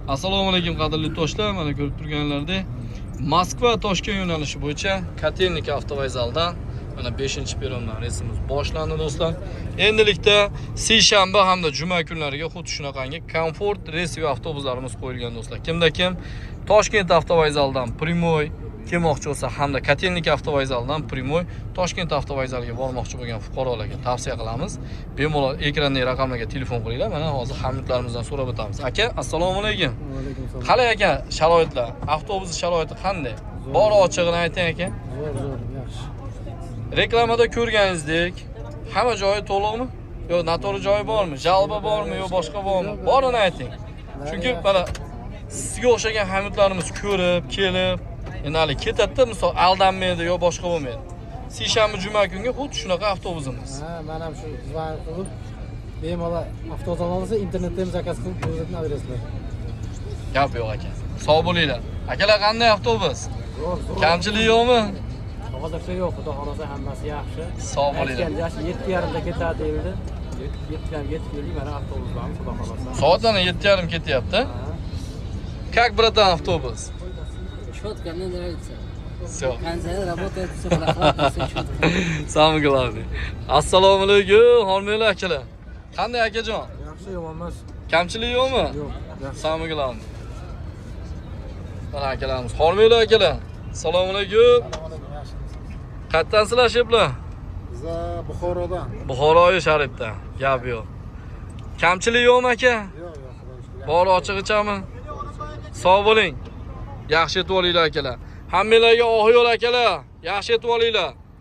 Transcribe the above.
Assalomu alaykum qadrli do'stlar, mana ko'rib turganlaringdek Moskva Toshkent yo'nalishi bo'yicha Kotelnik avtovokzaldan mana 5-perrondan reysimiz boshlandi do'stlar. Endilikda seshanba hamda juma kunlariga xuddi shunaqangi komfort reys va avtobuslarimiz qo'yilgan do'stlar. Kimda kim Toshkent avtovokzalidan Primoy kelmoqchi bo'lsa hamda Kotelnik avtovokzalidan Primoy Toshkent avtovokzaliga bormoqchi bo'lgan fuqarolarga tavsiya qilamiz. Bemalol ekrandagi raqamlarga telefon qilinglar. Mana hozir hamyurtlarimizdan so'rab o'tamiz. Aka, assalomu alaykum. Alaykum. Qalay aka, sharoitlar? Avtobus sharoiti qanday? Bor ochig'ini ayting aka. Zo'r, yaxshi. Reklamada ko'rganingizdek, hamma joyi to'liqmi? Yo, noto'g'ri joyi bormi? Jalba bormi, yo boshqa bormi? Borini ayting. Chunki mana sizga o'xshagan hamyurtlarimiz ko'rib, kelib, endi hali ketadi, misol aldanmaydi yo boshqa bo'lmaydi. Seshanba juma kunga xuddi shunaqa avtobusimiz. Ha, men ham shu zvon qilib, bemalol avtobus olsa internetdan zakaz qilib o'zimni adreslar. Gap yo'q aka. Sog' bo'linglar. Akalar qanday avtobus? Zo'r. Kamchilik yo'qmi? Hozircha yo'q, xudo xolasa hammasi yaxshi. Sog' bo'linglar. 7:30 da ketadi deyildi. 7:30 yetib keldik, mana avtobuslarimiz xudo xolasa. Soatlarni 7:30 ketyapti. Как, братан, автобус? Четко, мне нравится. Все. Концерт работает, все прохладно, все четко. Самое главное. Assalomu alaykum, hormatli akalar. Qanday akajon? Yaxshi, yomon emas. Kamchilik yo'qmi? Yo'q, yaxshi. Самое главное. Mana akalarimiz, hormatli akalar. Assalomu alaykum. Qayerdan sizlar? Biz Buxorodan. Buxoroyi Sharifdan. Gap yo'q. Kamchilik yo'qmi aka? Yo'q, yo'q. Bor ochiq-ichami? Sog' bo'ling. Yaxshi etib olinglar akalar. Hammalarga oq yo'l akalar. Yaxshi etib olinglar.